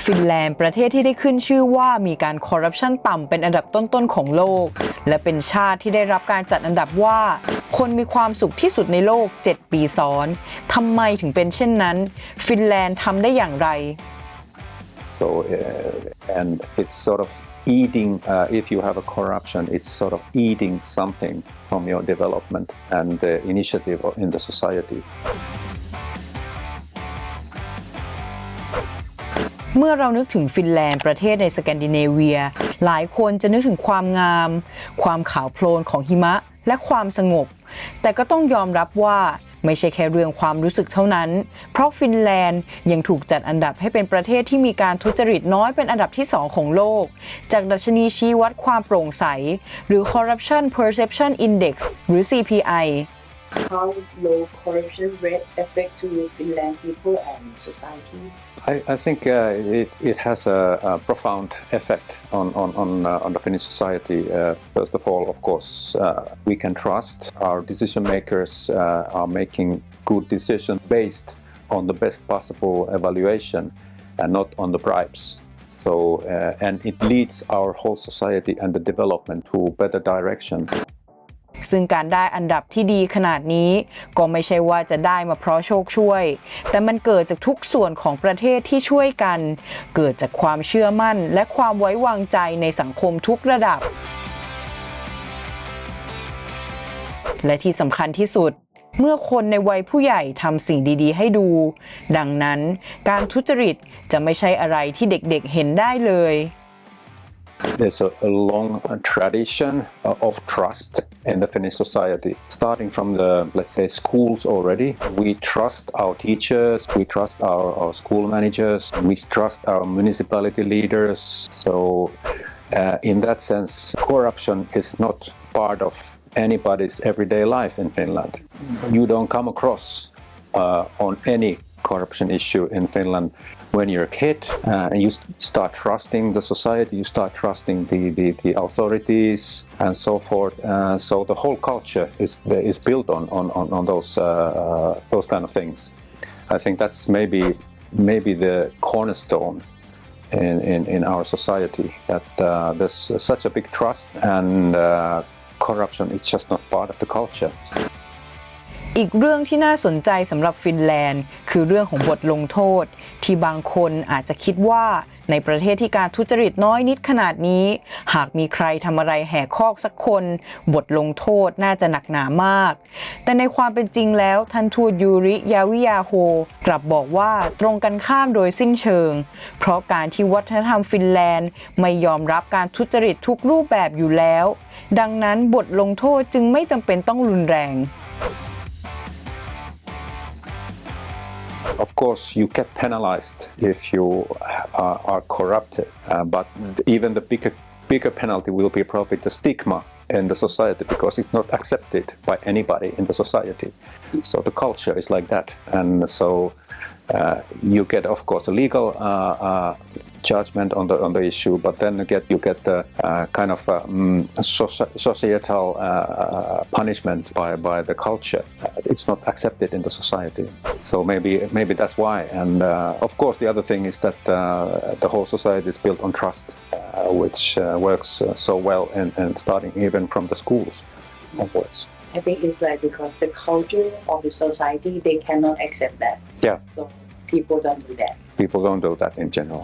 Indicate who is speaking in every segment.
Speaker 1: ฟินแลนด์ประเทศที่ได้ขึ้นชื่อว่ามีการคอร์รัปชันต่ำเป็นอันดับต้นๆของโลกและเป็นชาติที่ได้รับการจัดอันดับว่าคนมีความสุขที่สุดในโลก7 ปีซ้อนทำไมถึงเป็นเช่นนั้นฟินแลนด์ทำได้อย่างไร
Speaker 2: So and it's sort of eating if you have a corruption it's sort of eating something from your development and the initiative in the society
Speaker 1: เมื่อเรานึกถึงฟินแลนด์ประเทศในสแกนดิเนเวียหลายคนจะนึกถึงความงามความขาวโพลนของหิมะและความสงบแต่ก็ต้องยอมรับว่าไม่ใช่แค่เรื่องความรู้สึกเท่านั้นเพราะฟินแลนด์ยังถูกจัดอันดับให้เป็นประเทศที่มีการทุจริตน้อยเป็นอันดับที่2ของโลกจากดัชนีชี้วัดความโปร่งใสหรือ Corruption Perception Index หรือ CPI
Speaker 3: How low corruption rate affect to Finland people and society?
Speaker 2: I think it has a profound effect on the Finnish society. First of all, of course, we can trust our decision makers are making good decisions based on the best possible evaluation and not on the bribes. So, and it leads our whole society and the development to better direction.
Speaker 1: ซึ่งการได้อันดับที่ดีขนาดนี้ก็ไม่ใช่ว่าจะได้มาเพราะโชคช่วยแต่มันเกิดจากทุกส่วนของประเทศที่ช่วยกันเกิดจากความเชื่อมั่นและความไว้วางใจในสังคมทุกระดับและที่สำคัญที่สุดเมื่อคนในวัยผู้ใหญ่ทำสิ่งดีๆให้ดูดังนั้นการทุจริตจะไม่ใช่อะไรที่เด็กๆเห็นได้เลย
Speaker 2: There's a long tradition of trust in the Finnish society, starting from the, let's say, schools already. We trust our teachers, we trust our school managers, we trust our municipality leaders. So, in that sense, corruption is not part of anybody's everyday life in Finland. You don't come across on any corruption issue in Finland. When you're a kid and you start trusting the society, you start trusting the authorities and so forth. So the whole culture is built on those kind of things. I think that's maybe the cornerstone in our society that there's such a big trust and corruption is just not part of the culture.
Speaker 1: อีกเรื่องที่น่าสนใจสำหรับฟินแลนด์คือเรื่องของบทลงโทษที่บางคนอาจจะคิดว่าในประเทศที่การทุจริตน้อยนิดขนาดนี้หากมีใครทำอะไรแหกคอกสักคนบทลงโทษน่าจะหนักหนามากแต่ในความเป็นจริงแล้วท่านทูตยูริยาวิยาโฮกลับบอกว่าตรงกันข้ามโดยสิ้นเชิงเพราะการที่วัฒนธรรมฟินแลนด์ไม่ยอมรับการทุจริตทุกรูปแบบอยู่แล้วดังนั้นบทลงโทษจึงไม่จำเป็นต้องรุนแรง
Speaker 2: Of course, you get penalized if you are corrupted, but even the bigger penalty will be probably the stigma in the society because it's not accepted by anybody in the society. So the culture is like that, and so you get, of course, a legal judgment on the issue, but then you get the kind of societal punishment by the culture. It's not accepted in the society, so maybe that's why. And of course, the other thing is that the whole society is built on trust, which works so well, and starting even from the schools onwards.
Speaker 3: I think it's like because the culture of the society they cannot accept that.
Speaker 2: Yeah.
Speaker 3: So people don't do that.
Speaker 2: People don't do that in general.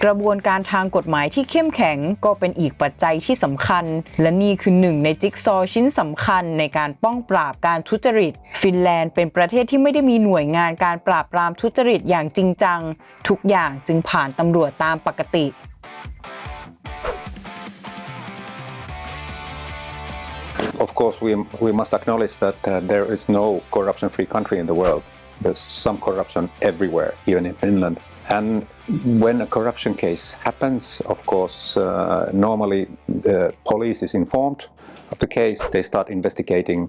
Speaker 1: กระบวนการทางกฎหมายที่เข้มแข็งก็เป็นอีกปัจจัยที่สำคัญและนี่คือหนึ่งในจิ๊กซอว์ชิ้นสำคัญในการป้องปราบการทุจริตฟินแลนด์เป็นประเทศที่ไม่ได้มีหน่วยงานการปราบปรามทุจริตอย่างจริงจังทุกอย่างจึงผ่านตำรวจตามปกติ
Speaker 2: Of course, we must acknowledge that there is no corruption-free country in the world. There's some corruption everywhere, even in Finland. And when a corruption case happens, of course, normally the police is informed of the case. They start investigating,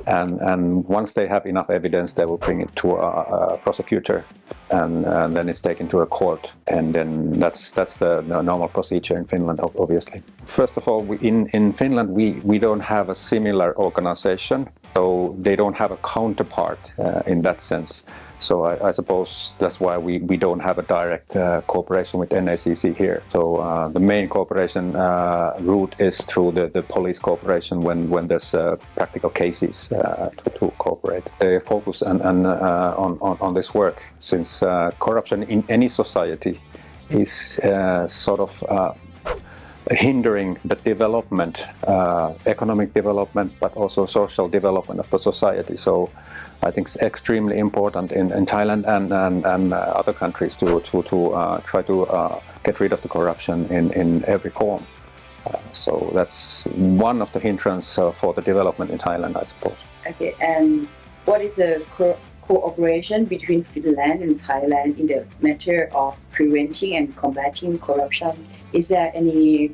Speaker 2: and once they have enough evidence, they will bring it to a prosecutor, and then it's taken to a court. And then that's the normal procedure in Finland, obviously. First of all, in Finland, we don't have a similar organization, so they don't have a counterpart in that sense. So I suppose that's why we don't have a direct cooperation with NACC here. So the main cooperation route is through the police cooperation when there's practical cases to cooperate. They focus on this work since corruption in any society is sort of hindering the development, economic development, but also social development of the society. So I think it's extremely important in Thailand and other countries to try to get rid of the corruption in every form. So that's one of the hindrances for the development in Thailand, I suppose.
Speaker 3: Okay, and what is the cooperation between Finland and Thailand in the matter of preventing and combating corruption? Is there any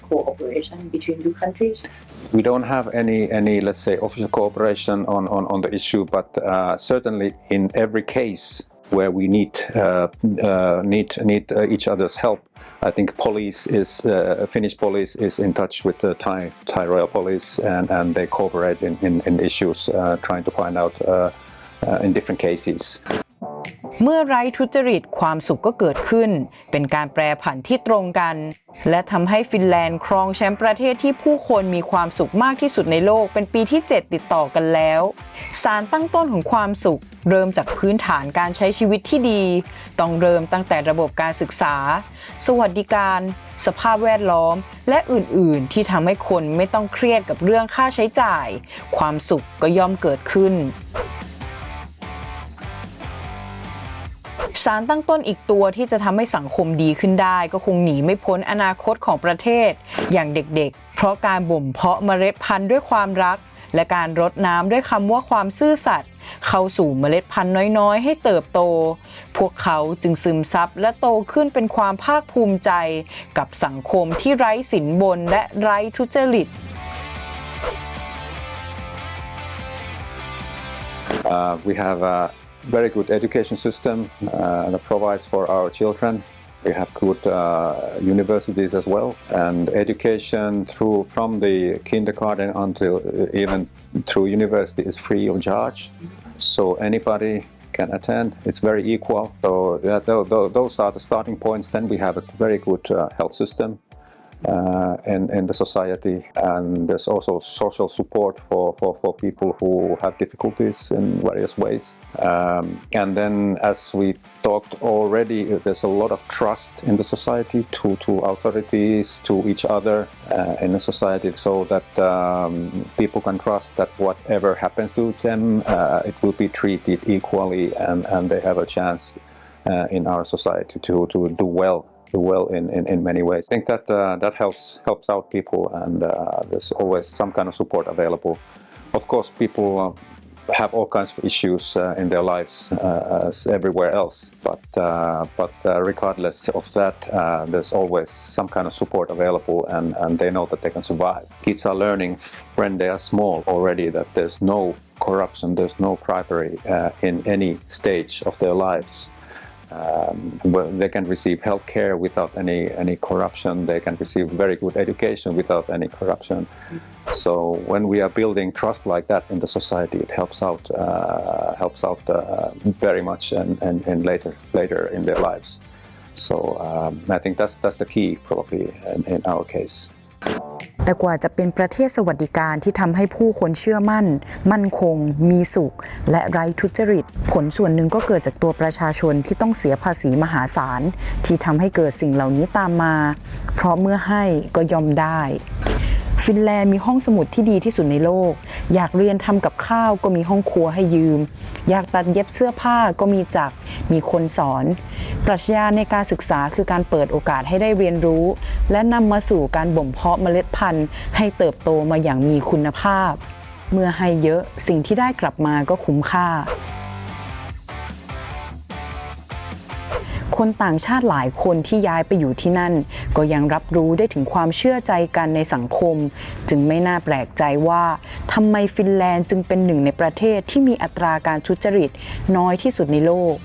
Speaker 3: cooperation between two countries?
Speaker 2: We don't have any let's say official cooperation on the issue, but certainly in every case where we need each other's help, I think Finnish police is in touch with the Thai Royal Police and they cooperate in issues trying to find out in different cases.
Speaker 1: เมื่อไร้ทุจริตความสุขก็เกิดขึ้นเป็นการแปรผันที่ตรงกันและทำให้ฟินแลนด์ครองแชมป์ประเทศที่ผู้คนมีความสุขมากที่สุดในโลกเป็นปีที่ 7 ติดต่อกันแล้วสารตั้งต้นของความสุขเริ่มจากพื้นฐานการใช้ชีวิตที่ดีต้องเริ่มตั้งแต่ระบบการศึกษาสวัสดิการสภาพแวดล้อมและอื่นๆที่ทำให้คนไม่ต้องเครียดกับเรื่องค่าใช้จ่ายความสุขก็ย่อมเกิดขึ้นสารตั้งต้นอีกตัวที่จะทำให้สังคมดีขึ้นได้ก็คงหนีไม่พ้นอนาคตของประเทศอย่างเด็กๆเพราะการบ่มเพาะเมล็ดพันธุ์ด้วยความรักและการรดน้ำด้วยคำว่าความซื่อสัตย์เข้าสู่เมล็ดพันธุ์น้อยๆให้เติบโตพวกเขาจึงซึมซับและโตขึ้นเป็นความภาคภูมิใจกับสังคมที่ไร้สินบนและไร้ทุจริต
Speaker 2: We have a very good education system that provides for our children. We have good universities as well, and education from the kindergarten until even through university is free of charge. So anybody can attend. It's very equal. So those are the starting points. Then we have a very good health system. In the society, and there's also social support for people who have difficulties in various ways. And then, as we talked already, there's a lot of trust in the society to authorities, to each other in the society, so that people can trust that whatever happens to them, it will be treated equally, and they have a chance in our society to do well in many ways. I think that helps out people, and there's always some kind of support available. Of course, people have all kinds of issues in their lives as everywhere else, but regardless of that, there's always some kind of support available, and they know that they can survive. Kids are learning when they are small already that there's no corruption, there's no bribery in any stage of their lives. They can receive health care without any corruption. They can receive very good education without any corruption. So when we are building trust like that in the society, it helps out very much and later in their lives. So I think that's the key probably in our case.
Speaker 1: แต่กว่าจะเป็นประเทศสวัสดิการที่ทำให้ผู้คนเชื่อมั่นมั่นคงมีสุขและไร้ทุจริตผลส่วนหนึ่งก็เกิดจากตัวประชาชนที่ต้องเสียภาษีมหาศาลที่ทำให้เกิดสิ่งเหล่านี้ตามมาเพราะเมื่อให้ก็ย่อมได้ฟินแลนด์มีห้องสมุดที่ดีที่สุดในโลกอยากเรียนทำกับข้าวก็มีห้องครัวให้ยืมอยากตัดเย็บเสื้อผ้าก็มีจักรมีคนสอนปรัชญาในการศึกษาคือการเปิดโอกาสให้ได้เรียนรู้และนำมาสู่การบ่มเพาะเมล็ดพันธุ์ให้เติบโตมาอย่างมีคุณภาพเมื่อให้เยอะสิ่งที่ได้กลับมาก็คุ้มค่าคนต่างชาติหลายคนที่ย้ายไปอยู่ที่นั่นก็ยังรับรู้ได้ถึงความเชื่อใจกันในสังคมจึงไม่น่าแปลกใจว่าทำไมฟินแลนด์จึงเป็นหนึ่งในประเทศที่มีอัตราการทุจริตน้อยที่สุดในโลก